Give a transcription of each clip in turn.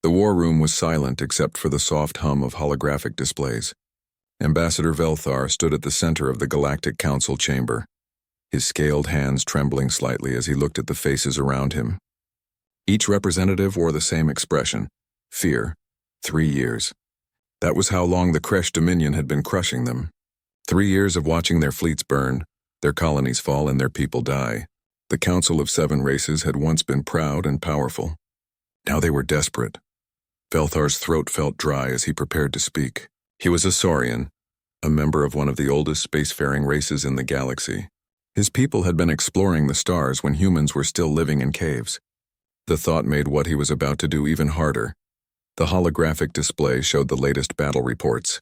The war room was silent except for the soft hum of holographic displays. Ambassador Velthar stood at the center of the Galactic Council chamber, his scaled hands trembling slightly as he looked at the faces around him. Each representative wore the same expression: fear. 3 years. That was how long the Kresh Dominion had been crushing them. 3 years of watching their fleets burn, their colonies fall, and their people die. The Council of 7 Races had once been proud and powerful. Now they were desperate. Velthar's throat felt dry as he prepared to speak. He was a Saurian, a member of one of the oldest spacefaring races in the galaxy. His people had been exploring the stars when humans were still living in caves. The thought made what he was about to do even harder. The holographic display showed the latest battle reports.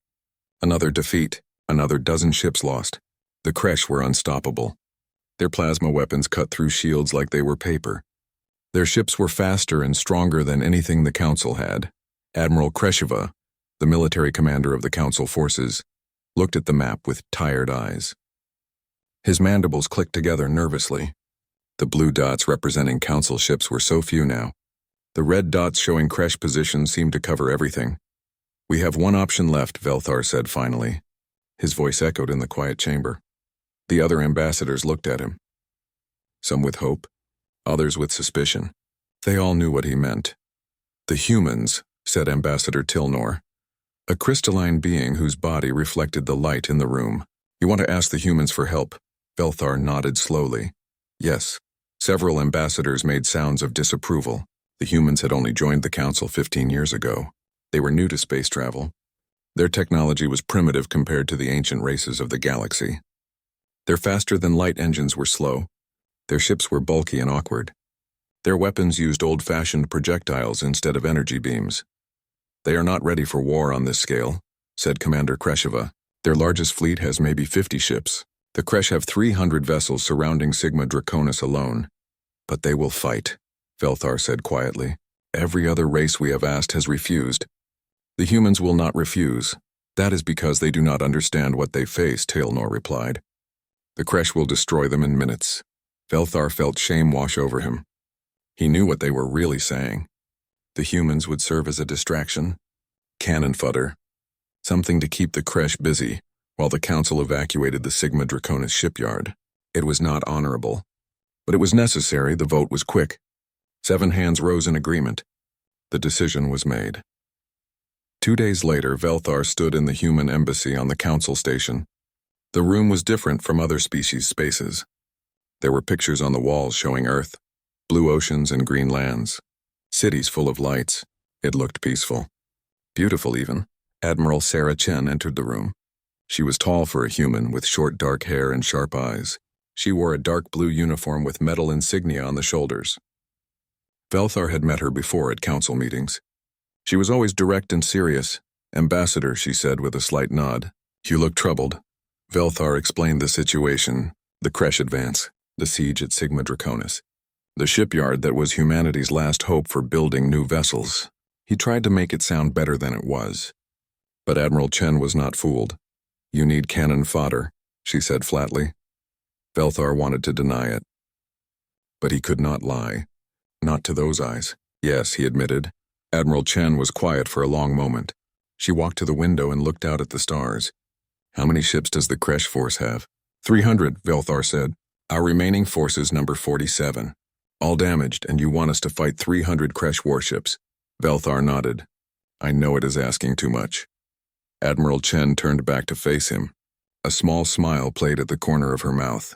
Another defeat, another dozen ships lost. The Kresh were unstoppable. Their plasma weapons cut through shields like they were paper. Their ships were faster and stronger than anything the Council had. Admiral Kresheva, the military commander of the Council forces, looked at the map with tired eyes. His mandibles clicked together nervously. The blue dots representing Council ships were so few now. The red dots showing Kresh positions seemed to cover everything. "We have one option left," Velthar said finally. His voice echoed in the quiet chamber. The other ambassadors looked at him. Some with hope, others with suspicion. They all knew what he meant. "The humans," said Ambassador Tilnor, a crystalline being whose body reflected the light in the room. "You want to ask the humans for help?" Velthar nodded slowly. Yes. Several ambassadors made sounds of disapproval. The humans had only joined the Council 15 years ago. They were new to space travel. Their technology was primitive compared to the ancient races of the galaxy. Their faster-than-light engines were slow. Their ships were bulky and awkward. Their weapons used old-fashioned projectiles instead of energy beams. "They are not ready for war on this scale," said Commander Kresheva. "Their largest fleet has maybe 50 ships. The Kresh have 300 vessels surrounding Sigma Draconis alone. But they will fight," Velthar said quietly. "Every other race we have asked has refused. The humans will not refuse. That is because they do not understand what they face," Tilnor replied. "The Kresh will destroy them in minutes." Velthar felt shame wash over him. He knew what they were really saying. The humans would serve as a distraction, cannon fodder, something to keep the Kresh busy while the Council evacuated the Sigma Draconis shipyard. It was not honorable, but it was necessary. The vote was quick. 7 hands rose in agreement. The decision was made. 2 days later, Velthar stood in the human embassy on the Council station. The room was different from other species' spaces. There were pictures on the walls showing Earth, blue oceans and green lands, cities full of lights. It looked peaceful. Beautiful even. Admiral Sarah Chen entered the room. She was tall for a human, with short dark hair and sharp eyes. She wore a dark blue uniform with metal insignia on the shoulders. Velthar had met her before at council meetings. She was always direct and serious. "Ambassador," she said with a slight nod. "You look troubled." Velthar explained the situation: the Kresh advance, the siege at Sigma Draconis, the shipyard that was humanity's last hope for building new vessels. He tried to make it sound better than it was. But Admiral Chen was not fooled. "You need cannon fodder," she said flatly. Velthar wanted to deny it. But he could not lie. Not to those eyes. "Yes," he admitted. Admiral Chen was quiet for a long moment. She walked to the window and looked out at the stars. "How many ships does the Kresh force have?" 300, Velthar said. "Our remaining force is number 47. All damaged, and you want us to fight 300 Kresh warships." Velthar nodded. "I know it is asking too much." Admiral Chen turned back to face him. A small smile played at the corner of her mouth.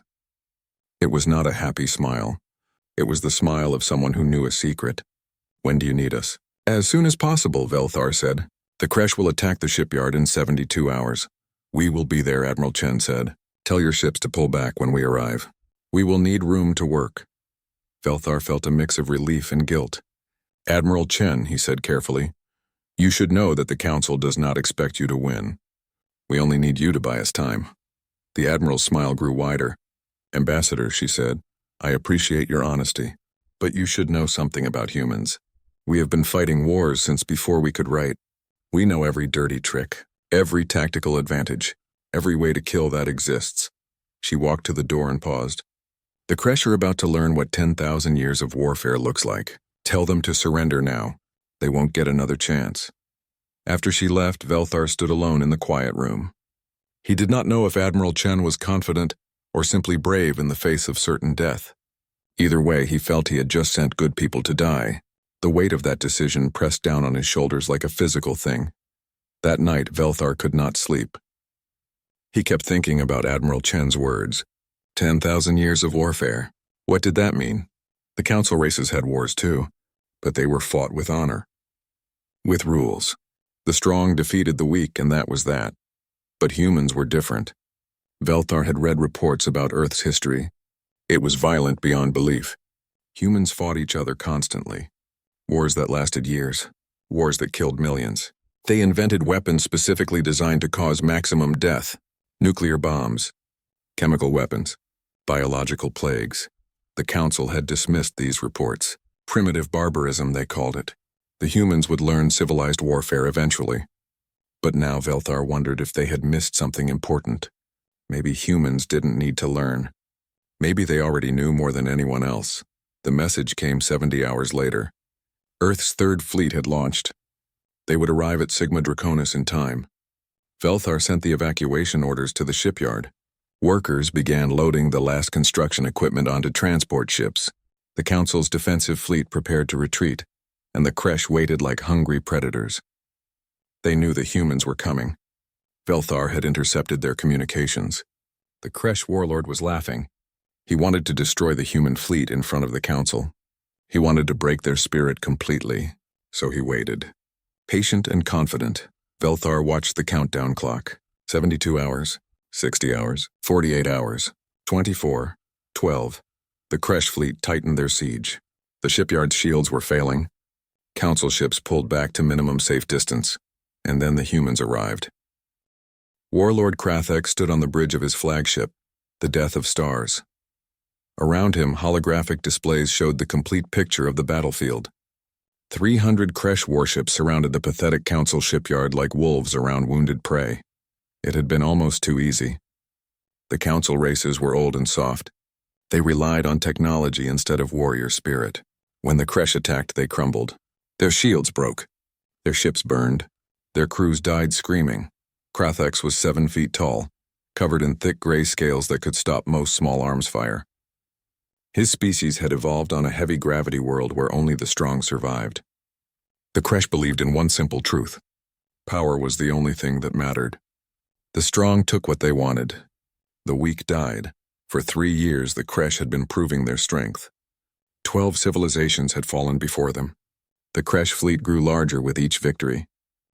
It was not a happy smile. It was the smile of someone who knew a secret. "When do you need us?" "As soon as possible," Velthar said. "The Kresh will attack the shipyard in 72 hours. "We will be there," Admiral Chen said. "Tell your ships to pull back when we arrive. We will need room to work." Velthar felt a mix of relief and guilt. "Admiral Chen," he said carefully, "you should know that the Council does not expect you to win. We only need you to buy us time." The Admiral's smile grew wider. "Ambassador," she said, "I appreciate your honesty, but you should know something about humans. We have been fighting wars since before we could write. We know every dirty trick, every tactical advantage, every way to kill that exists." She walked to the door and paused. "The Kresh are about to learn what 10,000 years of warfare looks like. Tell them to surrender now. They won't get another chance. After she left, Velthar stood alone in the quiet room. He did not know if Admiral Chen was confident or simply brave in the face of certain death. Either way, he felt he had just sent good people to die. The weight of that decision pressed down on his shoulders like a physical thing. That night, Velthar could not sleep. He kept thinking about Admiral Chen's words. 10,000 years of warfare. What did that mean? The council races had wars too, but they were fought with honor. With rules. The strong defeated the weak, and that was that. But humans were different. Velthar had read reports about Earth's history. It was violent beyond belief. Humans fought each other constantly. Wars that lasted years. Wars that killed millions. They invented weapons specifically designed to cause maximum death. Nuclear bombs. Chemical weapons. Biological plagues. The council had dismissed these reports. Primitive barbarism, they called it. The humans would learn civilized warfare eventually. But now Velthar wondered if they had missed something important. Maybe humans didn't need to learn. Maybe they already knew more than anyone else. The message came 70 hours later. Earth's third fleet had launched. They would arrive at Sigma Draconis in time. Velthar sent the evacuation orders to the shipyard. Workers began loading the last construction equipment onto transport ships. The Council's defensive fleet prepared to retreat, and the Kresh waited like hungry predators. They knew the humans were coming. Velthar had intercepted their communications. The Kresh warlord was laughing. He wanted to destroy the human fleet in front of the Council. He wanted to break their spirit completely, so he waited. Patient and confident, Velthar watched the countdown clock. 72 hours, 60 hours, 48 hours, 24, 12. The Kresh fleet tightened their siege. The shipyard's shields were failing. Council ships pulled back to minimum safe distance, and then the humans arrived. Warlord Krathek stood on the bridge of his flagship, the Death of Stars. Around him, holographic displays showed the complete picture of the battlefield. 300 Kresh warships surrounded the pathetic Council shipyard like wolves around wounded prey. It had been almost too easy. The Council races were old and soft. They relied on technology instead of warrior spirit. When the Kresh attacked, they crumbled. Their shields broke. Their ships burned. Their crews died screaming. Krathek was 7 feet tall, covered in thick gray scales that could stop most small arms fire. His species had evolved on a heavy gravity world where only the strong survived. The Kresh believed in one simple truth. Power was the only thing that mattered. The strong took what they wanted. The weak died. For 3 years, the Kresh had been proving their strength. 12 civilizations had fallen before them. The Kresh fleet grew larger with each victory.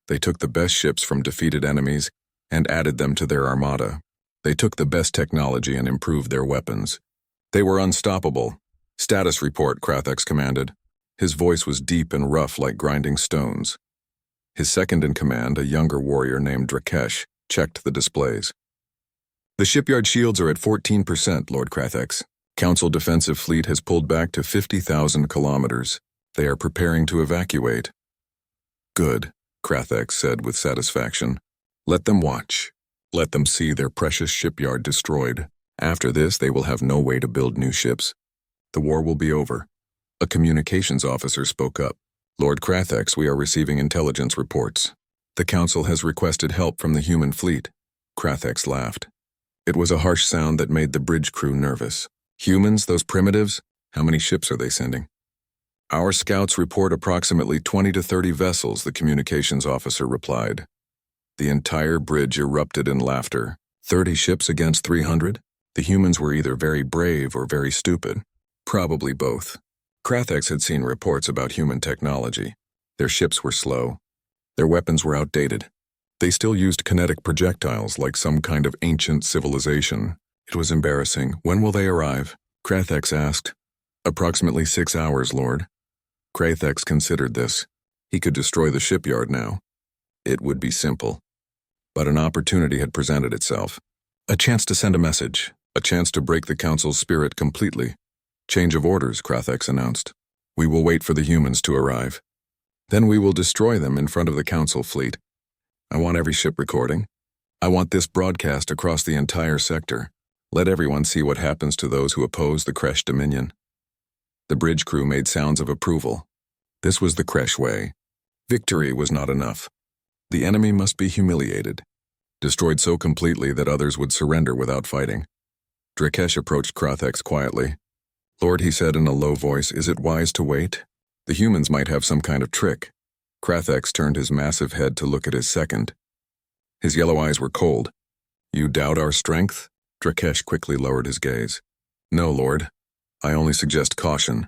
They took the best ships from defeated enemies and added them to their armada. They took the best technology and improved their weapons. They were unstoppable. Status report, Krathek commanded. His voice was deep and rough like grinding stones. His second-in-command, a younger warrior named Drakesh, checked the displays. The shipyard shields are at 14%, Lord Krathek. Council defensive fleet has pulled back to 50,000 kilometers. They are preparing to evacuate. Good, Krathek said with satisfaction. Let them watch. Let them see their precious shipyard destroyed. After this, they will have no way to build new ships. The war will be over. A communications officer spoke up. Lord Krathek, we are receiving intelligence reports. The Council has requested help from the human fleet. Krathek laughed. It was a harsh sound that made the bridge crew nervous. Humans, those primitives? How many ships are they sending? Our scouts report approximately 20 to 30 vessels, the communications officer replied. The entire bridge erupted in laughter. 30 ships against 300? The humans were either very brave or very stupid. Probably both. Krathek had seen reports about human technology. Their ships were slow. Their weapons were outdated. They still used kinetic projectiles like some kind of ancient civilization. It was embarrassing. When will they arrive? Krathek asked. Approximately 6 hours, Lord. Krathek considered this. He could destroy the shipyard now. It would be simple. But an opportunity had presented itself. A chance to send a message. A chance to break the Council's spirit completely. Change of orders, Krathek announced. We will wait for the humans to arrive. Then we will destroy them in front of the Council fleet. I want every ship recording. I want this broadcast across the entire sector. Let everyone see what happens to those who oppose the Kresh Dominion. The bridge crew made sounds of approval. This was the Kresh way. Victory was not enough. The enemy must be humiliated, destroyed so completely that others would surrender without fighting. Drakesh approached Krathex quietly. "Lord," he said in a low voice, "is it wise to wait? The humans might have some kind of trick." Krathex turned his massive head to look at his second. His yellow eyes were cold. "You doubt our strength?" Drakesh quickly lowered his gaze. "No, Lord. I only suggest caution."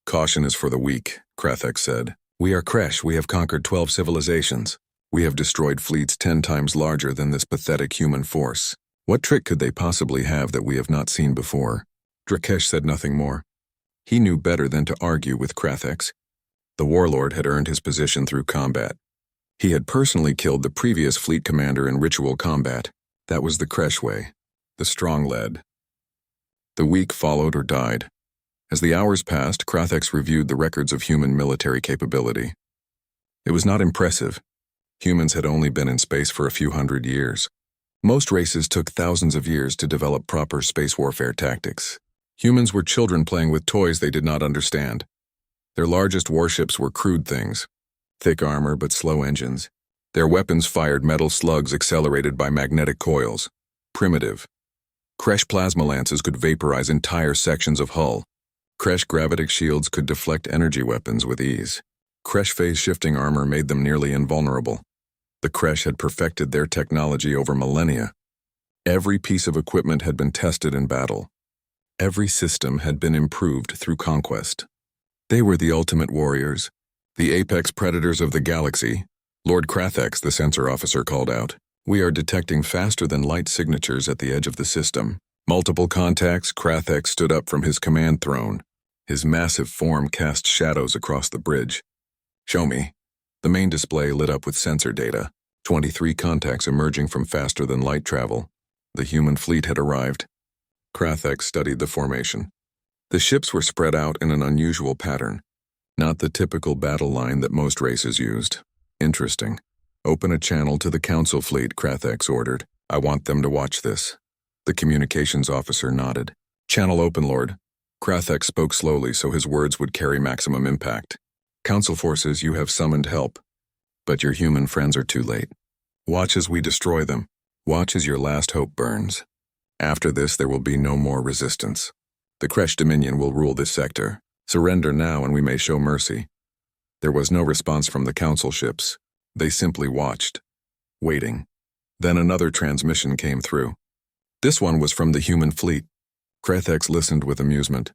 "Caution is for the weak," Krathex said. "We are Kresh. We have conquered 12 civilizations. We have destroyed fleets 10 times larger than this pathetic human force. What trick could they possibly have that we have not seen before?" Drakesh said nothing more. He knew better than to argue with Krathex. The warlord had earned his position through combat. He had personally killed the previous fleet commander in ritual combat. That was the Kresh way. The strong led. The weak followed or died. As the hours passed, Krathex reviewed the records of human military capability. It was not impressive. Humans had only been in space for a few hundred years. Most races took thousands of years to develop proper space warfare tactics. Humans were children playing with toys they did not understand. Their largest warships were crude things. Thick armor but slow engines. Their weapons fired metal slugs accelerated by magnetic coils. Primitive. Kresh plasma lances could vaporize entire sections of hull. Kresh gravitic shields could deflect energy weapons with ease. Kresh phase-shifting armor made them nearly invulnerable. The Kresh had perfected their technology over millennia. Every piece of equipment had been tested in battle. Every system had been improved through conquest. They were the ultimate warriors, the apex predators of the galaxy. "Lord Krathex," the sensor officer called out. "We are detecting faster-than-light signatures at the edge of the system." Multiple contacts. Krathex stood up from his command throne. His massive form cast shadows across the bridge. "Show me." The main display lit up with sensor data. 23 contacts emerging from faster-than-light travel. The human fleet had arrived. Krathex studied the formation. The ships were spread out in an unusual pattern, not the typical battle line that most races used. "Interesting. Open a channel to the Council fleet," Krathex ordered. "I want them to watch this." The communications officer nodded. "Channel open, Lord." Krathex spoke slowly so his words would carry maximum impact. "Council forces, you have summoned help. But your human friends are too late. Watch as we destroy them. Watch as your last hope burns. After this, there will be no more resistance. The Kresh Dominion will rule this sector. Surrender now and we may show mercy." There was no response from the Council ships. They simply watched, waiting. Then another transmission came through. This one was from the human fleet. Krathex listened with amusement.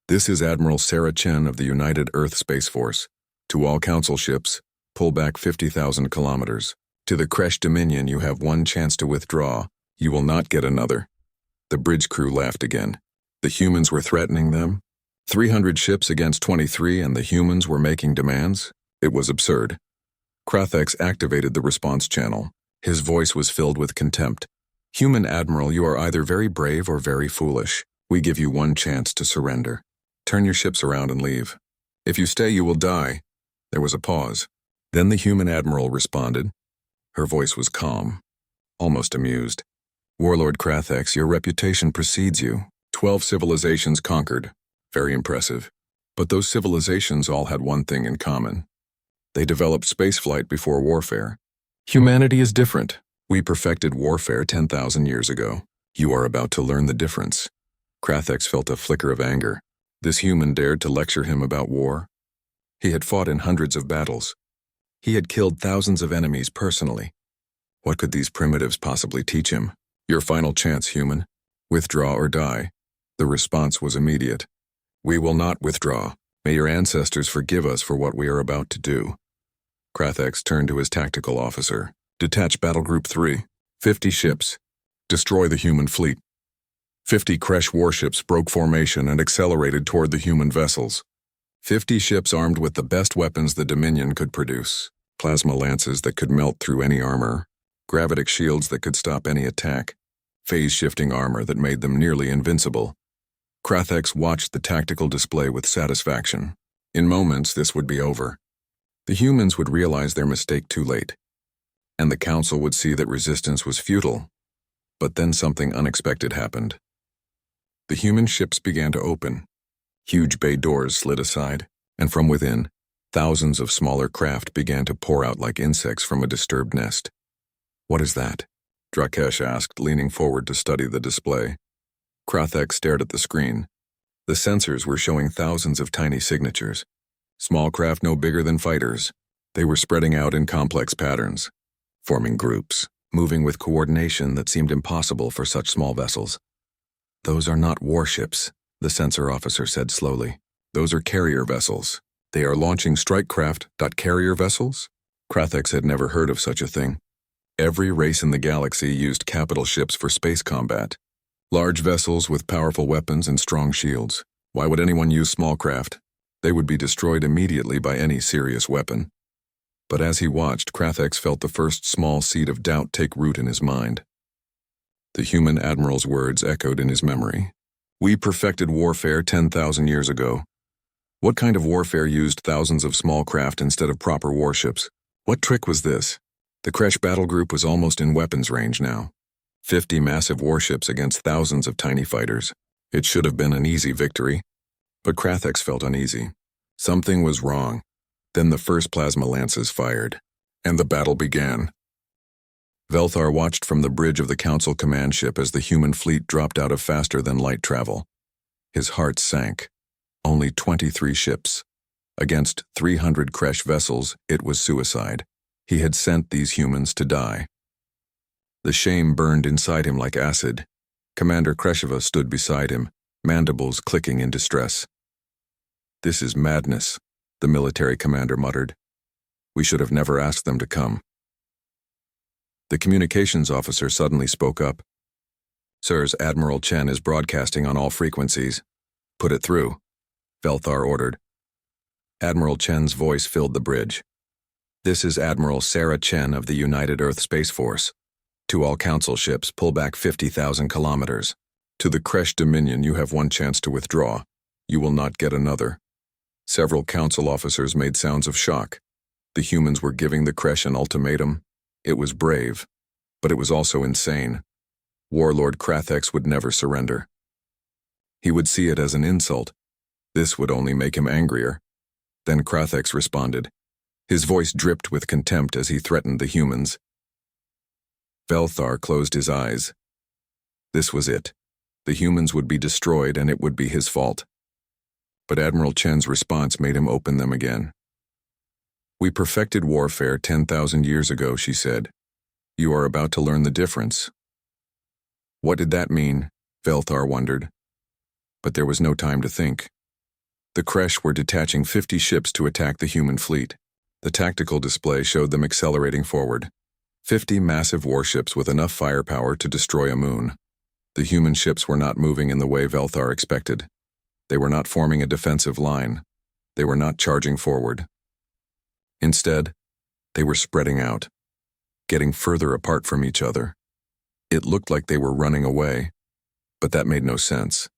"This is Admiral Sarah Chen of the United Earth Space Force. To all Council ships, pull back 50,000 kilometers. To the Kresh Dominion, you have one chance to withdraw. You will not get another." The bridge crew laughed again. The humans were threatening them? 300 ships against 23 and the humans were making demands? It was absurd. Krathex activated the response channel. His voice was filled with contempt. "Human Admiral, you are either very brave or very foolish. We give you one chance to surrender. Turn your ships around and leave. If you stay, you will die." There was a pause. Then the human Admiral responded. Her voice was calm, almost amused. "Warlord Krathex, your reputation precedes you. 12 civilizations conquered. Very impressive. But those civilizations all had one thing in common. They developed spaceflight before warfare. Humanity is different. We perfected warfare 10,000 years ago. You are about to learn the difference." Krathex felt a flicker of anger. This human dared to lecture him about war. He had fought in hundreds of battles. He had killed thousands of enemies personally. What could these primitives possibly teach him? "Your final chance, human. Withdraw or die." The response was immediate. "We will not withdraw. May your ancestors forgive us for what we are about to do." Krathex turned to his tactical officer. "Detach Battle Group 3. 50 ships. Destroy the human fleet." 50 Kresh warships broke formation and accelerated toward the human vessels. 50 ships armed with the best weapons the Dominion could produce. Plasma lances that could melt through any armor. Gravitic shields that could stop any attack. Phase-shifting armor that made them nearly invincible. Krathex watched the tactical display with satisfaction. In moments, this would be over. The humans would realize their mistake too late. And the Council would see that resistance was futile. But then something unexpected happened. The human ships began to open. Huge bay doors slid aside, and from within, Thousands of smaller craft began to pour out like insects from a disturbed nest. "What is that?" Drakesh asked, leaning forward to study the display. Krathek stared at the screen. The sensors were showing thousands of tiny signatures. Small craft no bigger than fighters. They were spreading out in complex patterns, forming groups, moving with coordination that seemed impossible for such small vessels. "Those are not warships," the sensor officer said slowly. "Those are carrier vessels. They are launching strike craft. Carrier vessels?" Krathek had never heard of such a thing. Every race in the galaxy used capital ships for space combat. Large vessels with powerful weapons and strong shields. Why would anyone use small craft? They would be destroyed immediately by any serious weapon. But as he watched, Krathek felt the first small seed of doubt take root in his mind. The human admiral's words echoed in his memory. "We perfected warfare 10,000 years ago. What kind of warfare used thousands of small craft instead of proper warships? What trick was this?" The Kresh battle group was almost in weapons range now. 50 massive warships against thousands of tiny fighters. It should have been an easy victory. But Krathek felt uneasy. Something was wrong. Then the first plasma lances fired, and the battle began. Velthar watched from the bridge of the Council command ship as the human fleet dropped out of faster-than-light travel. His heart sank. Only 23 ships. Against 300 Kresh vessels, it was suicide. He had sent these humans to die. The shame burned inside him like acid. Commander Kresheva stood beside him, mandibles clicking in distress. "This is madness," the military commander muttered. "We should have never asked them to come." The communications officer suddenly spoke up. "Sirs, Admiral Chen is broadcasting on all frequencies." "Put it through," Velthar ordered. Admiral Chen's voice filled the bridge. "This is Admiral Sarah Chen of the United Earth Space Force. To all Council ships, pull back 50,000 kilometers. To the Kresh Dominion, you have one chance to withdraw. You will not get another." Several Council officers made sounds of shock. The humans were giving the Kresh an ultimatum. It was brave, but it was also insane. Warlord Krathek would never surrender. He would see it as an insult. This would only make him angrier. Then Krathek responded. His voice dripped with contempt as he threatened the humans. Velthar closed his eyes. This was it. The humans would be destroyed and it would be his fault. But Admiral Chen's response made him open them again. "We perfected warfare 10,000 years ago," she said. "You are about to learn the difference." What did that mean? Velthar wondered. But there was no time to think. The Kresh were detaching 50 ships to attack the human fleet. The tactical display showed them accelerating forward. 50 massive warships with enough firepower to destroy a moon. The human ships were not moving in the way Velthar expected. They were not forming a defensive line. They were not charging forward. Instead, they were spreading out, getting further apart from each other. It looked like they were running away, but that made no sense.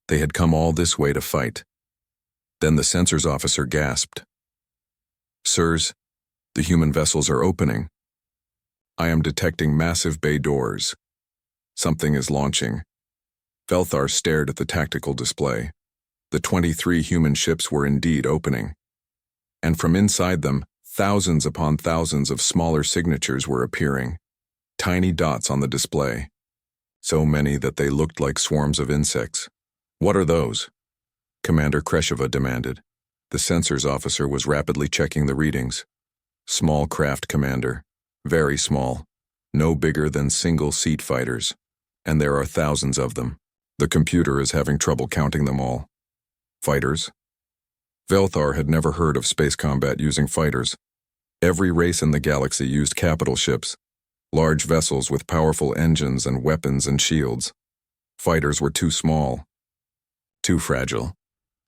They had come all this way to fight. Then the sensors officer gasped. "Sirs, the human vessels are opening. I am detecting massive bay doors. Something is launching." Velthar stared at the tactical display. The 23 human ships were indeed opening. And from inside them, thousands upon thousands of smaller signatures were appearing. Tiny dots on the display. So many that they looked like swarms of insects. "What are those?" Commander Kresheva demanded. The sensors officer was rapidly checking the readings. "Small craft, Commander. Very small. No bigger than single-seat fighters. And there are thousands of them. The computer is having trouble counting them all." Fighters? Velthar had never heard of space combat using fighters. Every race in the galaxy used capital ships, large vessels with powerful engines and weapons and shields. Fighters were too small, too fragile.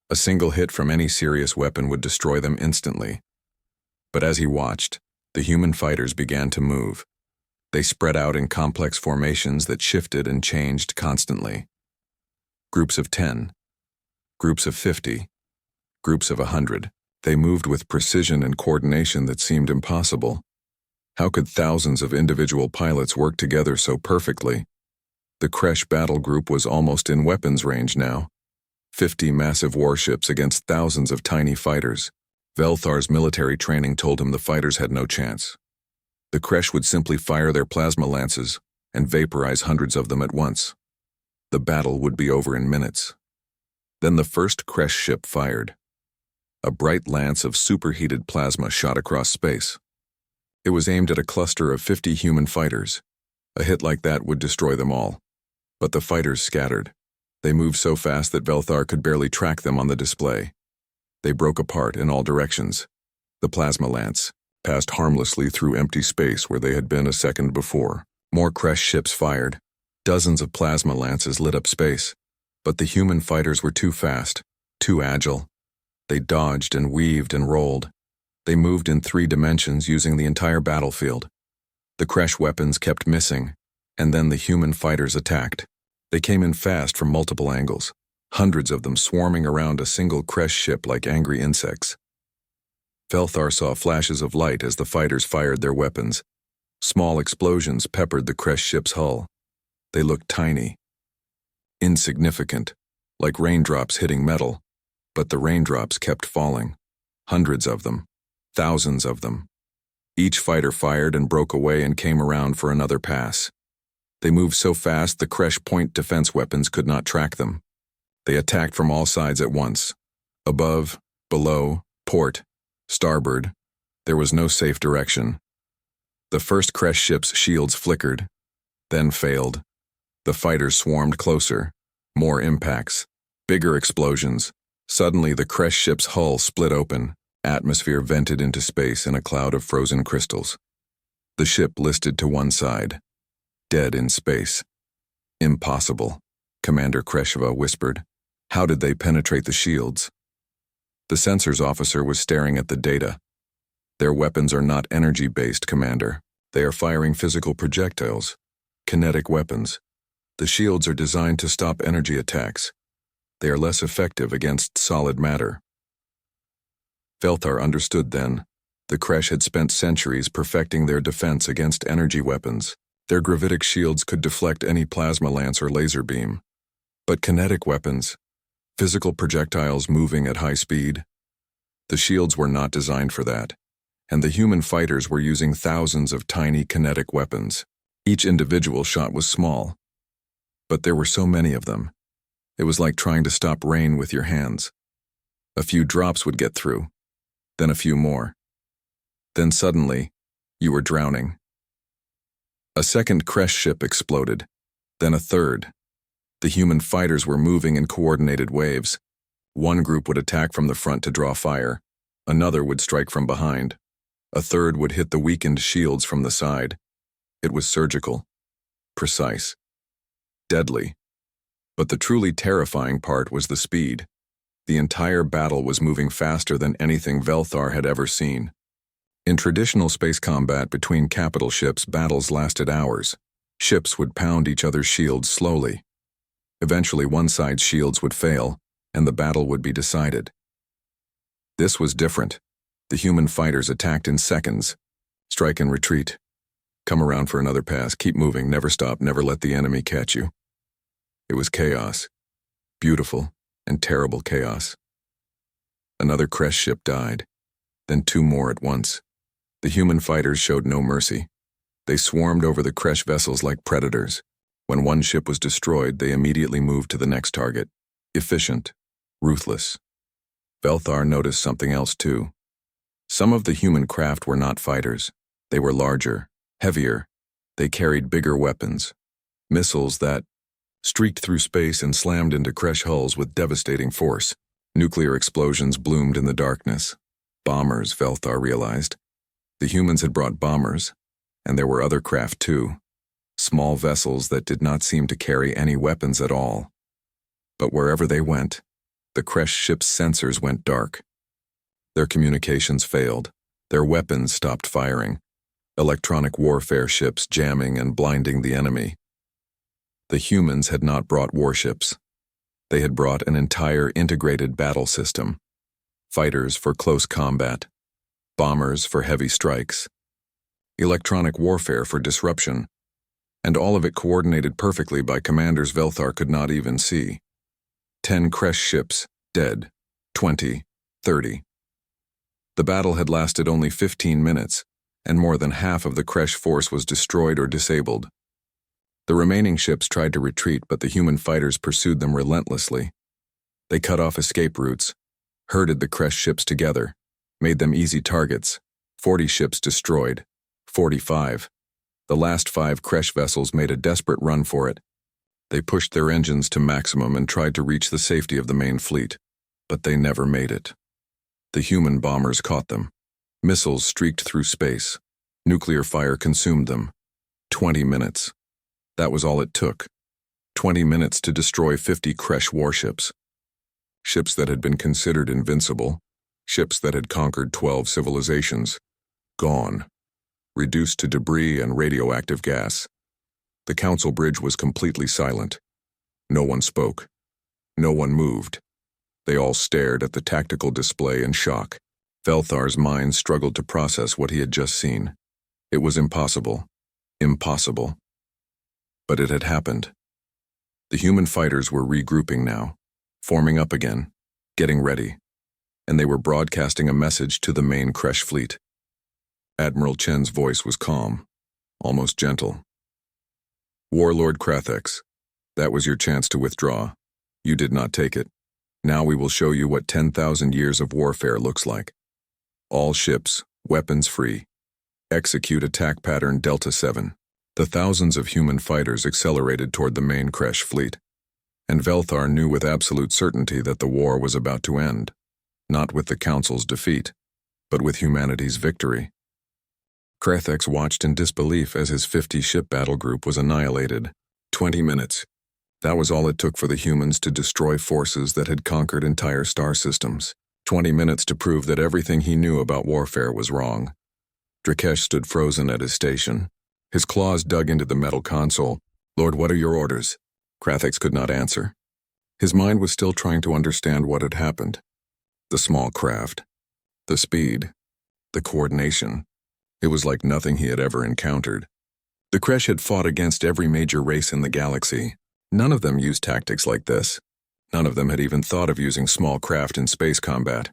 A single hit from any serious weapon would destroy them instantly. But as he watched, the human fighters began to move. They spread out in complex formations that shifted and changed constantly. Groups of 10, groups of 50, groups of 100. They moved with precision and coordination that seemed impossible. How could thousands of individual pilots work together so perfectly? The Kresh battle group was almost in weapons range now. 50 massive warships against thousands of tiny fighters. Velthar's military training told him the fighters had no chance. The Kresh would simply fire their plasma lances and vaporize hundreds of them at once. The battle would be over in minutes. Then the first Kresh ship fired. A bright lance of superheated plasma shot across space. It was aimed at a cluster of 50 human fighters. A hit like that would destroy them all. But the fighters scattered. They moved so fast that Velthar could barely track them on the display. They broke apart in all directions. The plasma lance passed harmlessly through empty space where they had been a second before. More Kresh ships fired. Dozens of plasma lances lit up space. But the human fighters were too fast, too agile. They dodged and weaved and rolled. They moved in 3 dimensions using the entire battlefield. The Kresh weapons kept missing, and then the human fighters attacked. They came in fast from multiple angles, hundreds of them swarming around a single Kresh ship like angry insects. Velthar saw flashes of light as the fighters fired their weapons. Small explosions peppered the Kresh ship's hull. They looked tiny, insignificant, like raindrops hitting metal, but the raindrops kept falling. Hundreds of them, thousands of them. Each fighter fired and broke away and came around for another pass. They moved so fast the Kresh point defense weapons could not track them. They attacked from all sides at once. Above, below, port, starboard. There was no safe direction. The first Kresh ship's shields flickered, then failed. The fighters swarmed closer. More impacts. Bigger explosions. Suddenly the Kresh ship's hull split open. Atmosphere vented into space in a cloud of frozen crystals. The ship listed to one side. Dead in space. Impossible, Commander Kreshva whispered. How did they penetrate the shields? The sensors officer was staring at the data. Their weapons are not energy-based, Commander. They are firing physical projectiles, kinetic weapons. The shields are designed to stop energy attacks. They are less effective against solid matter. Velthar understood then. The Kresh had spent centuries perfecting their defense against energy weapons. Their gravitic shields could deflect any plasma lance or laser beam. But kinetic weapons, physical projectiles moving at high speed, the shields were not designed for that, and the human fighters were using thousands of tiny kinetic weapons. Each individual shot was small, but there were so many of them. It was like trying to stop rain with your hands. A few drops would get through, then a few more. Then suddenly, you were drowning. A second Kresh ship exploded, then a third. The human fighters were moving in coordinated waves. One group would attack from the front to draw fire. Another would strike from behind. A third would hit the weakened shields from the side. It was surgical, precise, deadly. But the truly terrifying part was the speed. The entire battle was moving faster than anything Velthar had ever seen. In traditional space combat between capital ships, battles lasted hours. Ships would pound each other's shields slowly. Eventually, one side's shields would fail, and the battle would be decided. This was different. The human fighters attacked in seconds. Strike and retreat. Come around for another pass. Keep moving. Never stop. Never let the enemy catch you. It was chaos. Beautiful and terrible chaos. Another Kresh ship died. Then 2 more at once. The human fighters showed no mercy. They swarmed over the Kresh vessels like predators. When one ship was destroyed, they immediately moved to the next target. Efficient, ruthless. Velthar noticed something else too. Some of the human craft were not fighters. They were larger, heavier. They carried bigger weapons. Missiles that streaked through space and slammed into Kresh hulls with devastating force. Nuclear explosions bloomed in the darkness. Bombers, Velthar realized. The humans had brought bombers, and there were other craft too. Small vessels that did not seem to carry any weapons at all. But wherever they went, the Kresh ship's sensors went dark. Their communications failed. Their weapons stopped firing. Electronic warfare ships jamming and blinding the enemy. The humans had not brought warships. They had brought an entire integrated battle system. Fighters for close combat. Bombers for heavy strikes. Electronic warfare for disruption. And all of it coordinated perfectly by commanders Velthar could not even see. 10 Kresh ships, dead. 20, 30. The battle had lasted only 15 minutes, and more than half of the Kresh force was destroyed or disabled. The remaining ships tried to retreat, but the human fighters pursued them relentlessly. They cut off escape routes, herded the Kresh ships together, made them easy targets. 40 ships destroyed. 45. The last 5 Kresh vessels made a desperate run for it. They pushed their engines to maximum and tried to reach the safety of the main fleet, but they never made it. The human bombers caught them. Missiles streaked through space. Nuclear fire consumed them. 20 minutes. That was all it took. 20 minutes to destroy 50 Kresh warships. Ships that had been considered invincible. Ships that had conquered 12 civilizations. Gone. Reduced to debris and radioactive gas. The council bridge was completely silent. No one spoke. No one moved. They all stared at the tactical display in shock. Velthar's mind struggled to process what he had just seen. It was impossible. Impossible. But it had happened. The human fighters were regrouping now, forming up again, getting ready, and they were broadcasting a message to the main Kresh fleet. Admiral Chen's voice was calm, almost gentle. Warlord Krathex, that was your chance to withdraw. You did not take it. Now we will show you what 10,000 years of warfare looks like. All ships, weapons free. Execute attack pattern Delta 7. The thousands of human fighters accelerated toward the main Kresh fleet, and Velthar knew with absolute certainty that the war was about to end, not with the Council's defeat, but with humanity's victory. Krathex watched in disbelief as his 50-ship battle group was annihilated. 20 minutes. That was all it took for the humans to destroy forces that had conquered entire star systems. 20 minutes to prove that everything he knew about warfare was wrong. Drakesh stood frozen at his station. His claws dug into the metal console. Lord, what are your orders? Krathex could not answer. His mind was still trying to understand what had happened. The small craft. The speed. The coordination. It was like nothing he had ever encountered. The Kresh had fought against every major race in the galaxy. None of them used tactics like this. None of them had even thought of using small craft in space combat.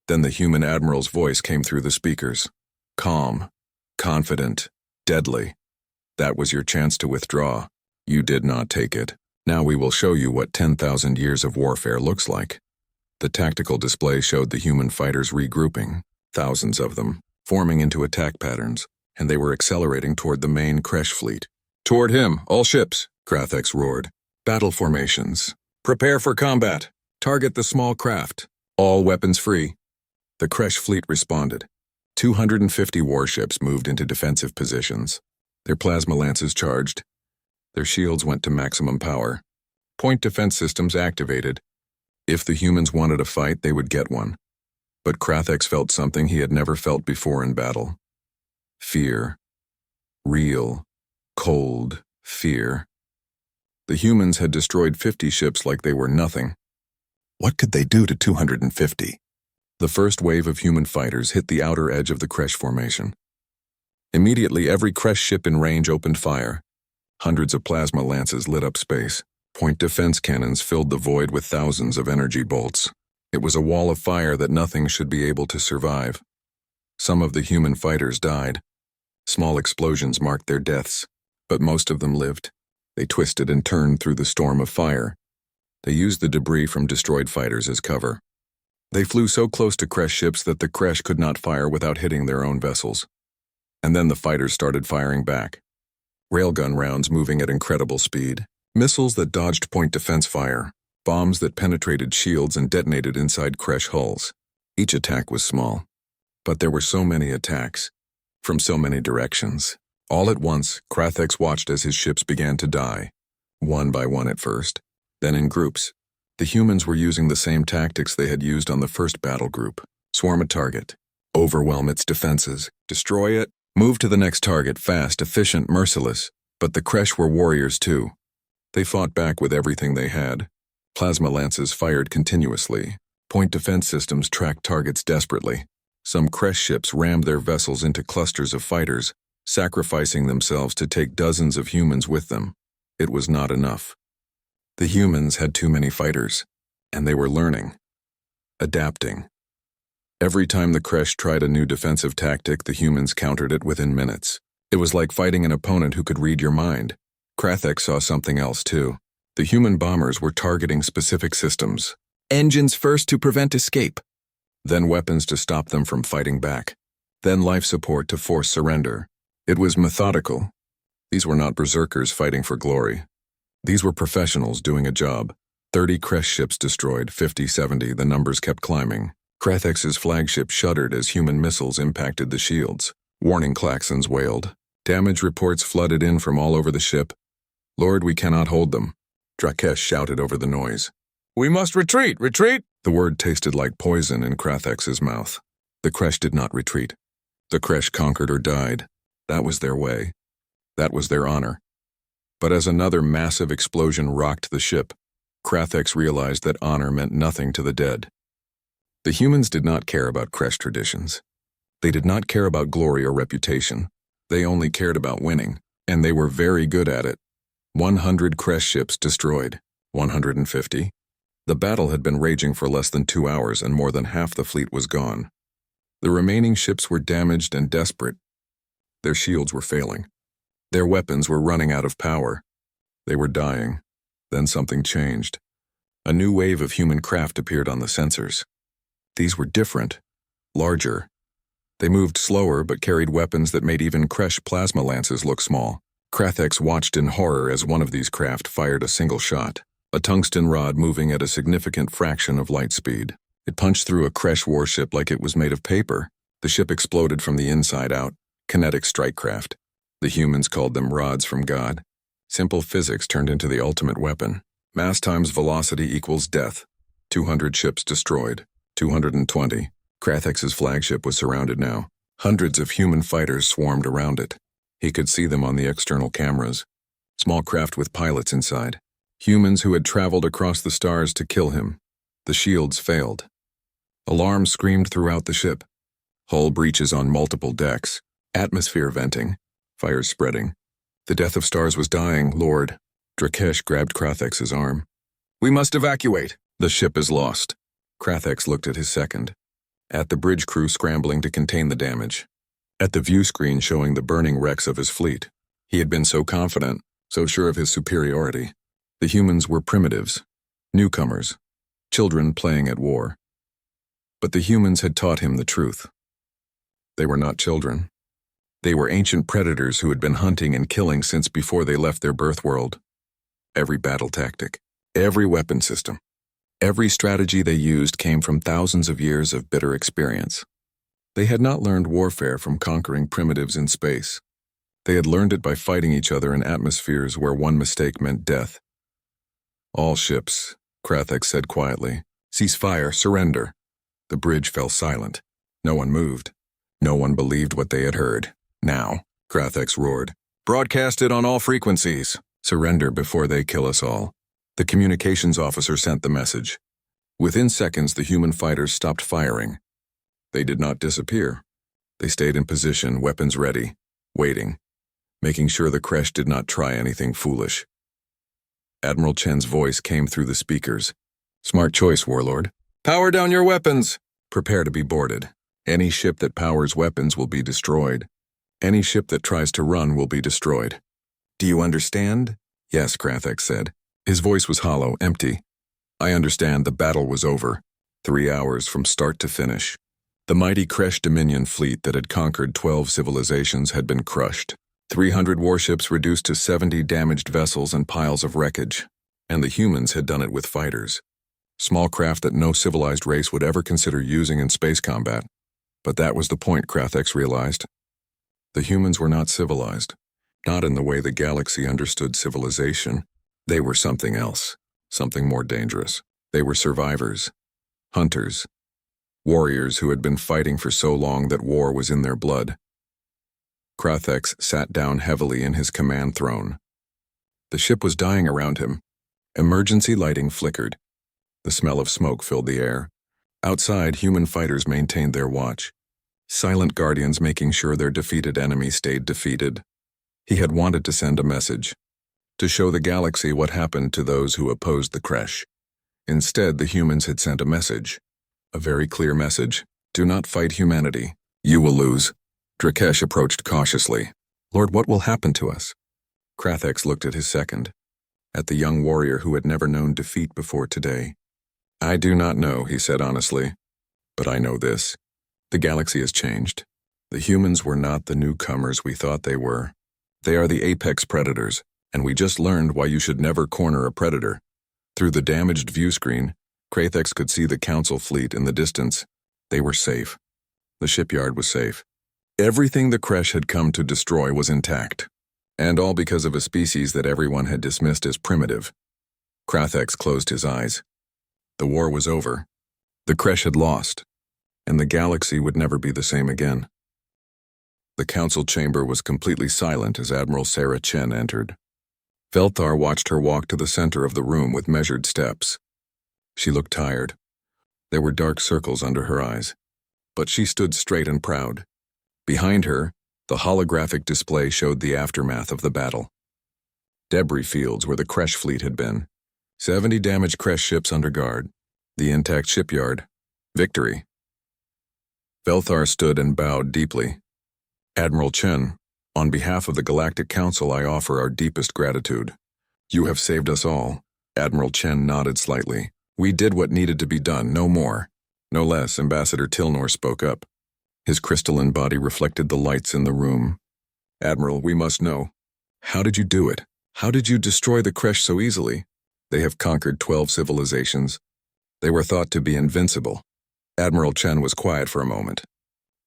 Then the human admiral's voice came through the speakers. Calm, confident, deadly. That was your chance to withdraw. You did not take it. Now we will show you what 10,000 years of warfare looks like. The tactical display showed the human fighters regrouping, thousands of them, forming into attack patterns, and they were accelerating toward the main Kresh fleet. Toward him, all ships, Krathex roared. Battle formations. Prepare for combat. Target the small craft. All weapons free. The Kresh fleet responded. 250 warships moved into defensive positions. Their plasma lances charged. Their shields went to maximum power. Point defense systems activated. If the humans wanted a fight, they would get one. But Krathex felt something he had never felt before in battle. Fear. Real, cold fear. The humans had destroyed 50 ships like they were nothing. What could they do to 250? The first wave of human fighters hit the outer edge of the Kresh formation. Immediately, every Kresh ship in range opened fire. Hundreds of plasma lances lit up space. Point defense cannons filled the void with thousands of energy bolts. It was a wall of fire that nothing should be able to survive. Some of the human fighters died. Small explosions marked their deaths, but most of them lived. They twisted and turned through the storm of fire. They used the debris from destroyed fighters as cover. They flew so close to Kresh ships that the Kresh could not fire without hitting their own vessels. And then the fighters started firing back. Railgun rounds moving at incredible speed. Missiles that dodged point defense fire. Bombs that penetrated shields and detonated inside Kresh hulls. Each attack was small. But there were so many attacks. From so many directions. All at once, Krathex watched as his ships began to die. One by one at first. Then in groups. The humans were using the same tactics they had used on the first battle group. Swarm a target. Overwhelm its defenses. Destroy it. Move to the next target fast, efficient, merciless. But the Kresh were warriors too. They fought back with everything they had. Plasma lances fired continuously. Point defense systems tracked targets desperately. Some Kresh ships rammed their vessels into clusters of fighters, sacrificing themselves to take dozens of humans with them. It was not enough. The humans had too many fighters, and they were learning, adapting. Every time the Kresh tried a new defensive tactic, the humans countered it within minutes. It was like fighting an opponent who could read your mind. Krathek saw something else too. The human bombers were targeting specific systems. Engines first to prevent escape. Then weapons to stop them from fighting back. Then life support to force surrender. It was methodical. These were not berserkers fighting for glory. These were professionals doing a job. 30 Kresh ships destroyed, 50, 70, the numbers kept climbing. Krathex's flagship shuddered as human missiles impacted the shields. Warning klaxons wailed. Damage reports flooded in from all over the ship. Lord, we cannot hold them. Drakesh shouted over the noise. We must retreat! Retreat! The word tasted like poison in Krathex's mouth. The Kresh did not retreat. The Kresh conquered or died. That was their way. That was their honor. But as another massive explosion rocked the ship, Krathex realized that honor meant nothing to the dead. The humans did not care about Kresh traditions. They did not care about glory or reputation. They only cared about winning, and they were very good at it. 100 Kresh ships destroyed. 150. The battle had been raging for less than 2 hours, and more than half the fleet was gone. The remaining ships were damaged and desperate. Their shields were failing. Their weapons were running out of power. They were dying. Then something changed. A new wave of human craft appeared on the sensors. These were different, larger. They moved slower but carried weapons that made even Kresh plasma lances look small. Krathex watched in horror as one of these craft fired a single shot, a tungsten rod moving at a significant fraction of light speed. It punched through a Kresh warship like it was made of paper. The ship exploded from the inside out. Kinetic strike craft. The humans called them rods from God. Simple physics turned into the ultimate weapon. Mass times velocity equals death. 200 ships destroyed. 220. Krathex's flagship was surrounded now. Hundreds of human fighters swarmed around it. He could see them on the external cameras. Small craft with pilots inside. Humans who had traveled across the stars to kill him. The shields failed. Alarms screamed throughout the ship. Hull breaches on multiple decks. Atmosphere venting. Fires spreading. The Death of Stars was dying, Lord. Drakesh grabbed Krathex's arm. We must evacuate. The ship is lost. Krathex looked at his second. At the bridge crew scrambling to contain the damage. At the view screen showing the burning wrecks of his fleet. He had been so confident, so sure of his superiority. The humans were primitives. Newcomers. Children playing at war. But the humans had taught him the truth. They were not children. They were ancient predators who had been hunting and killing since before they left their birth world. Every battle tactic, every weapon system, every strategy they used came from thousands of years of bitter experience. They had not learned warfare from conquering primitives in space. They had learned it by fighting each other in atmospheres where one mistake meant death. All ships, Krathex said quietly. Cease fire, surrender. The bridge fell silent. No one moved. No one believed what they had heard. Now, Krathex roared. Broadcast it on all frequencies. Surrender before they kill us all. The communications officer sent the message. Within seconds, the human fighters stopped firing. They did not disappear. They stayed in position, weapons ready, waiting, making sure the Kresh did not try anything foolish. Admiral Chen's voice came through the speakers. Smart choice, Warlord. Power down your weapons. Prepare to be boarded. Any ship that powers weapons will be destroyed. Any ship that tries to run will be destroyed. Do you understand? Yes, Krathex said. His voice was hollow, empty. I understand the battle was over. 3 hours from start to finish. The mighty Kresh Dominion fleet that had conquered 12 civilizations had been crushed. 300 warships reduced to 70 damaged vessels and piles of wreckage. And the humans had done it with fighters. Small craft that no civilized race would ever consider using in space combat. But that was the point, Krathex realized. The humans were not civilized. Not in the way the galaxy understood civilization. They were something else. Something more dangerous. They were survivors. Hunters. Warriors who had been fighting for so long that war was in their blood. Krathex sat down heavily in his command throne. The ship was dying around him. Emergency lighting flickered. The smell of smoke filled the air. Outside, human fighters maintained their watch. Silent guardians making sure their defeated enemy stayed defeated. He had wanted to send a message. To show the galaxy what happened to those who opposed the Kresh. Instead, the humans had sent a message. A very clear message. Do not fight humanity. You will lose. Drakesh approached cautiously. Lord, what will happen to us? Krathex looked at his second, at the young warrior who had never known defeat before today. I do not know, he said honestly. But I know this. The galaxy has changed. The humans were not the newcomers we thought they were. They are the apex predators, and we just learned why you should never corner a predator. Through the damaged view screen, Krathex could see the Council fleet in the distance. They were safe. The shipyard was safe. Everything the Kresh had come to destroy was intact, and all because of a species that everyone had dismissed as primitive. Krathex closed his eyes. The war was over. The Kresh had lost, and the galaxy would never be the same again. The council chamber was completely silent as Admiral Sarah Chen entered. Velthar watched her walk to the center of the room with measured steps. She looked tired. There were dark circles under her eyes, but she stood straight and proud. Behind her, the holographic display showed the aftermath of the battle. Debris fields where the Kresh fleet had been. 70 damaged Kresh ships under guard. The intact shipyard. Victory. Velthar stood and bowed deeply. Admiral Chen, on behalf of the Galactic Council, I offer our deepest gratitude. You have saved us all. Admiral Chen nodded slightly. We did what needed to be done, no more. No less, Ambassador Tilnor spoke up. His crystalline body reflected the lights in the room. Admiral, we must know. How did you do it? How did you destroy the Kresh so easily? They have conquered 12 civilizations. They were thought to be invincible. Admiral Chen was quiet for a moment.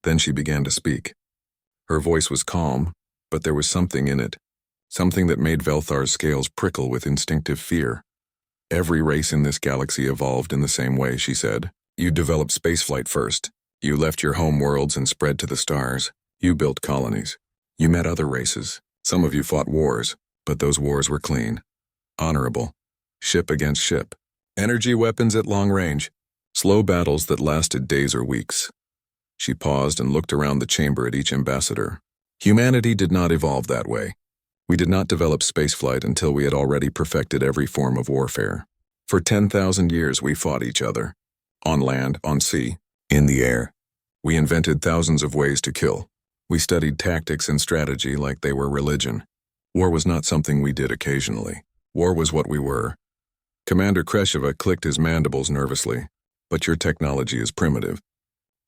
Then she began to speak. Her voice was calm, but there was something in it. Something that made Velthar's scales prickle with instinctive fear. Every race in this galaxy evolved in the same way, she said. You developed spaceflight first. You left your home worlds and spread to the stars. You built colonies. You met other races. Some of you fought wars, but those wars were clean. Honorable. Ship against ship. Energy weapons at long range. Slow battles that lasted days or weeks. She paused and looked around the chamber at each ambassador. Humanity did not evolve that way. We did not develop spaceflight until we had already perfected every form of warfare. For 10,000 years we fought each other. On land, on sea, in the air. We invented thousands of ways to kill. We studied tactics and strategy like they were religion. War was not something we did occasionally. War was what we were. Commander Kresheva clicked his mandibles nervously. But your technology is primitive.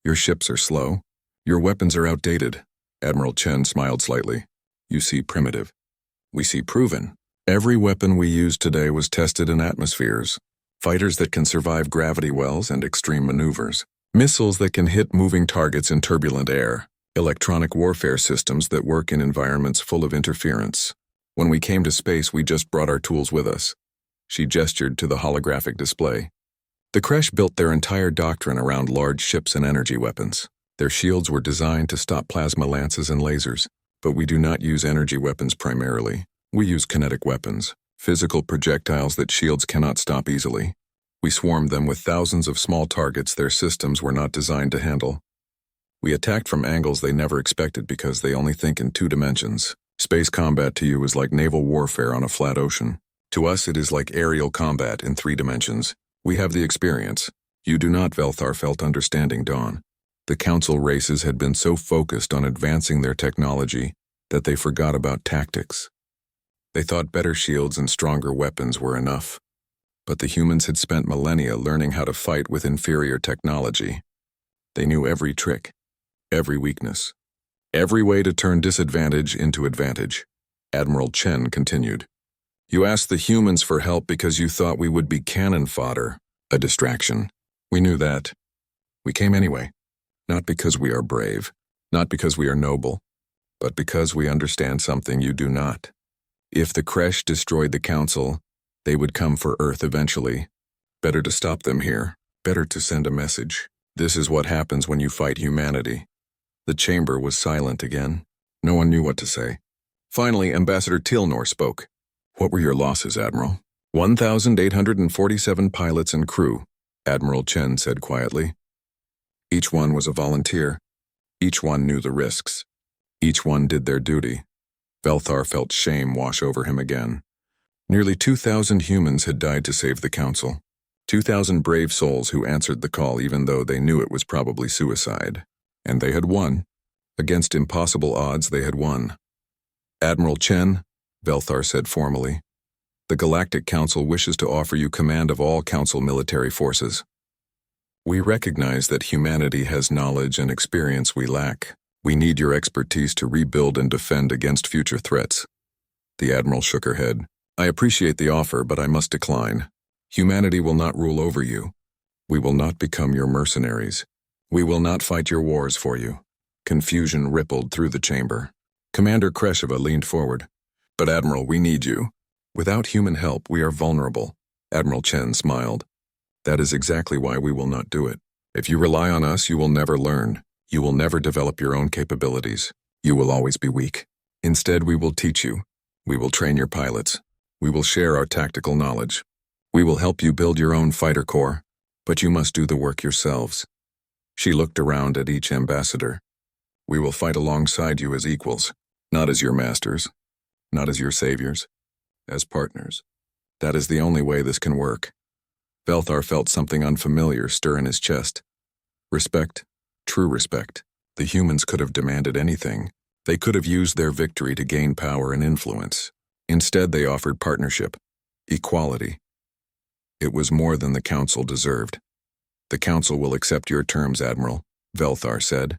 Your ships are slow. Your weapons are outdated. Admiral Chen smiled slightly. You see primitive. We see proven. Every weapon we use today was tested in atmospheres. Fighters that can survive gravity wells and extreme maneuvers. Missiles that can hit moving targets in turbulent air. Electronic warfare systems that work in environments full of interference. When we came to space, we just brought our tools with us. She gestured to the holographic display. The Kresh built their entire doctrine around large ships and energy weapons. Their shields were designed to stop plasma lances and lasers. But we do not use energy weapons primarily. We use kinetic weapons, physical projectiles that shields cannot stop easily. We swarmed them with thousands of small targets their systems were not designed to handle. We attacked from angles they never expected because they only think in 2 dimensions. Space combat to you is like naval warfare on a flat ocean. To us it is like aerial combat in 3 dimensions. We have the experience. You do not, Velthar felt understanding dawn. The council races had been so focused on advancing their technology that they forgot about tactics. They thought better shields and stronger weapons were enough. But the humans had spent millennia learning how to fight with inferior technology. They knew every trick, every weakness, every way to turn disadvantage into advantage. Admiral Chen continued. You asked the humans for help because you thought we would be cannon fodder, a distraction. We knew that. We came anyway. Not because we are brave, not because we are noble, but because we understand something you do not. If the Kresh destroyed the Council, they would come for Earth eventually. Better to stop them here, better to send a message. This is what happens when you fight humanity. The chamber was silent again. No one knew what to say. Finally, Ambassador Tilnor spoke. What were your losses, Admiral? 1,847 pilots and crew, Admiral Chen said quietly. Each one was a volunteer. Each one knew the risks. Each one did their duty. Velthar felt shame wash over him again. Nearly 2,000 humans had died to save the Council. 2,000 brave souls who answered the call even though they knew it was probably suicide. And they had won. Against impossible odds, they had won. Admiral Chen, Velthar said formally, the Galactic Council wishes to offer you command of all Council military forces. We recognize that humanity has knowledge and experience we lack. We need your expertise to rebuild and defend against future threats. The Admiral shook her head. I appreciate the offer, but I must decline. Humanity will not rule over you. We will not become your mercenaries. We will not fight your wars for you. Confusion rippled through the chamber. Commander Kresheva leaned forward. But Admiral, we need you. Without human help, we are vulnerable. Admiral Chen smiled. That is exactly why we will not do it. If you rely on us, you will never learn. You will never develop your own capabilities. You will always be weak. Instead, we will teach you. We will train your pilots. We will share our tactical knowledge. We will help you build your own fighter corps, but you must do the work yourselves. She looked around at each ambassador. We will fight alongside you as equals, not as your masters, not as your saviors, as partners. That is the only way this can work. Velthar felt something unfamiliar stir in his chest. Respect, true respect. The humans could have demanded anything. They could have used their victory to gain power and influence. Instead, they offered partnership, equality. It was more than the Council deserved. The Council will accept your terms, Admiral, Velthar said.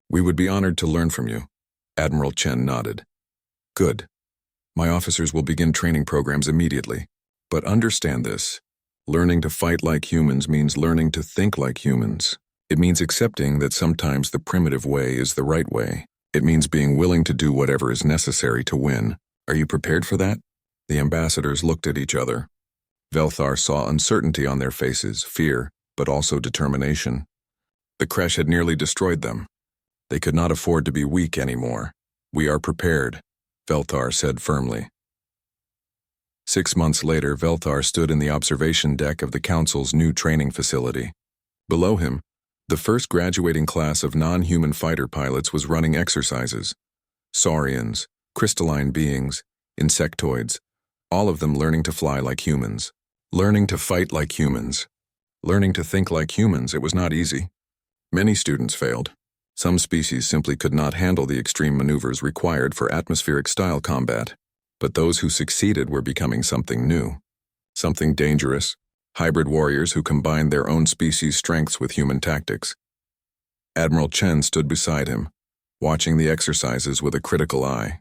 We would be honored to learn from you. Admiral Chen nodded. Good. My officers will begin training programs immediately. But understand this. Learning to fight like humans means learning to think like humans. It means accepting that sometimes the primitive way is the right way. It means being willing to do whatever is necessary to win. Are you prepared for that? The ambassadors looked at each other. Velthar saw uncertainty on their faces, fear, but also determination. The crash had nearly destroyed them. They could not afford to be weak anymore. We are prepared, Velthar said firmly. 6 months later, Velthar stood in the observation deck of the Council's new training facility. Below him, the first graduating class of non-human fighter pilots was running exercises. Saurians, crystalline beings, insectoids, all of them learning to fly like humans. Learning to fight like humans. Learning to think like humans, it was not easy. Many students failed. Some species simply could not handle the extreme maneuvers required for atmospheric-style combat. But those who succeeded were becoming something new. Something dangerous. Hybrid warriors who combined their own species' strengths with human tactics. Admiral Chen stood beside him, watching the exercises with a critical eye.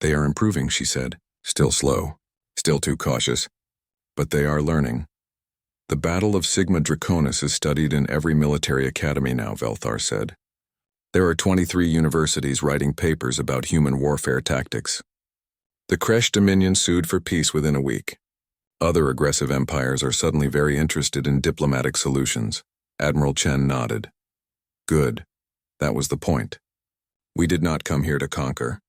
They are improving, she said. Still slow. Still too cautious. But they are learning. The Battle of Sigma Draconis is studied in every military academy now, Velthar said. There are 23 universities writing papers about human warfare tactics. The Kresh Dominion sued for peace within a week. Other aggressive empires are suddenly very interested in diplomatic solutions. Admiral Chen nodded. Good. That was the point. We did not come here to conquer.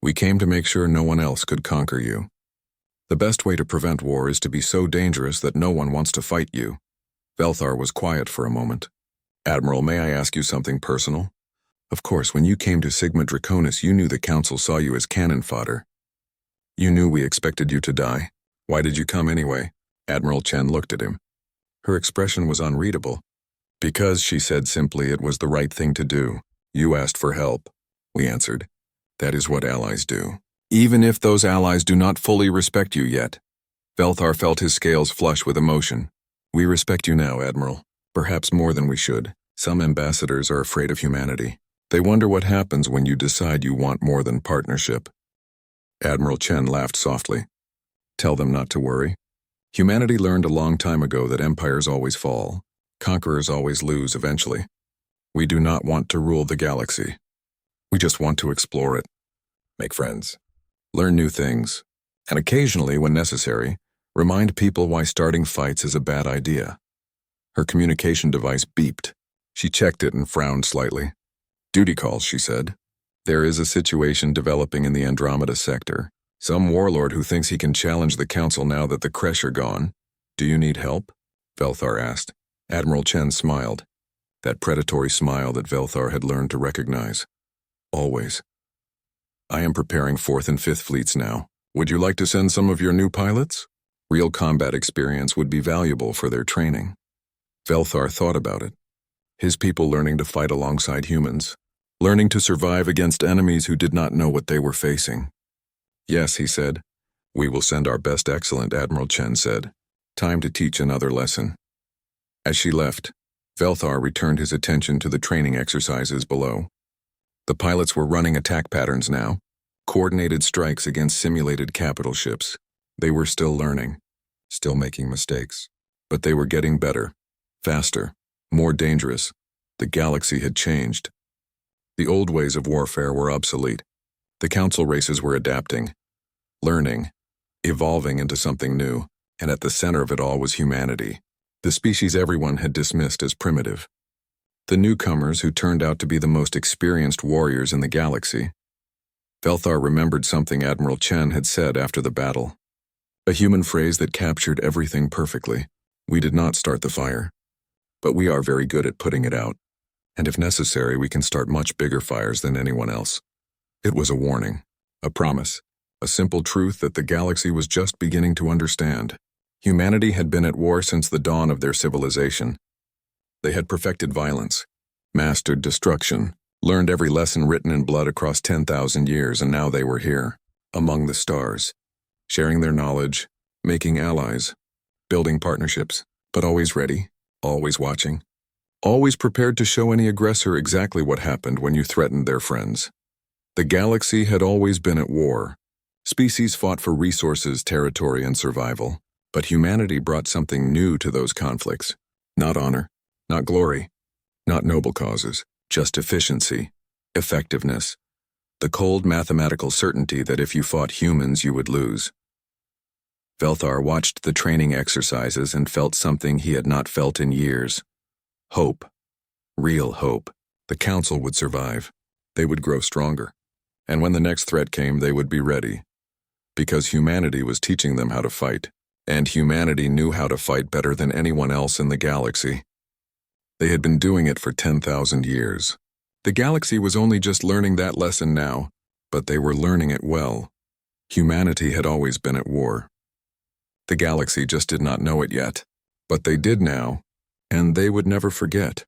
We came to make sure no one else could conquer you. The best way to prevent war is to be so dangerous that no one wants to fight you. Velthar was quiet for a moment. Admiral, may I ask you something personal? Of course, when you came to Sigma Draconis, you knew the Council saw you as cannon fodder. You knew we expected you to die. Why did you come anyway? Admiral Chen looked at him. Her expression was unreadable. Because, she said simply, it was the right thing to do. You asked for help. We answered. That is what allies do. Even if those allies do not fully respect you yet. Velthar felt his scales flush with emotion. We respect you now, Admiral. Perhaps more than we should. Some ambassadors are afraid of humanity. They wonder what happens when you decide you want more than partnership. Admiral Chen laughed softly. Tell them not to worry. Humanity learned a long time ago that empires always fall. Conquerors always lose eventually. We do not want to rule the galaxy. We just want to explore it. Make friends. Learn new things. And occasionally, when necessary, remind people why starting fights is a bad idea. Her communication device beeped. She checked it and frowned slightly. Duty calls, she said. There is a situation developing in the Andromeda sector. Some warlord who thinks he can challenge the Council now that the Kresh are gone. Do you need help? Velthar asked. Admiral Chen smiled. That predatory smile that Velthar had learned to recognize. Always. I am preparing 4th and 5th fleets now. Would you like to send some of your new pilots? Real combat experience would be valuable for their training. Velthar thought about it. His people learning to fight alongside humans, learning to survive against enemies who did not know what they were facing. Yes, he said. We will send our best. Excellent, Admiral Chen said. Time to teach another lesson. As she left, Velthar returned his attention to the training exercises below. The pilots were running attack patterns now, coordinated strikes against simulated capital ships. They were still learning, still making mistakes, but they were getting better, faster, more dangerous. The galaxy had changed. The old ways of warfare were obsolete. The council races were adapting, learning, evolving into something new, and at the center of it all was humanity, the species everyone had dismissed as primitive. The newcomers who turned out to be the most experienced warriors in the galaxy. Velthar remembered something Admiral Chen had said after the battle. A human phrase that captured everything perfectly. We did not start the fire, but we are very good at putting it out, and if necessary, we can start much bigger fires than anyone else. It was a warning, a promise, a simple truth that the galaxy was just beginning to understand. Humanity had been at war since the dawn of their civilization. They had perfected violence, mastered destruction, learned every lesson written in blood across 10,000 years, and now they were here, among the stars, sharing their knowledge, making allies, building partnerships, but always ready, always watching, always prepared to show any aggressor exactly what happened when you threatened their friends. The galaxy had always been at war. Species fought for resources, territory, and survival, but humanity brought something new to those conflicts. Not honor, not glory, not noble causes, just efficiency, effectiveness, the cold mathematical certainty that if you fought humans, you would lose. Velthar watched the training exercises and felt something he had not felt in years. Hope. Real hope. The council would survive. They would grow stronger. And when the next threat came, they would be ready. Because humanity was teaching them how to fight. And humanity knew how to fight better than anyone else in the galaxy. They had been doing it for 10,000 years. The galaxy was only just learning that lesson now, but they were learning it well. Humanity had always been at war. The galaxy just did not know it yet, but they did now, and they would never forget.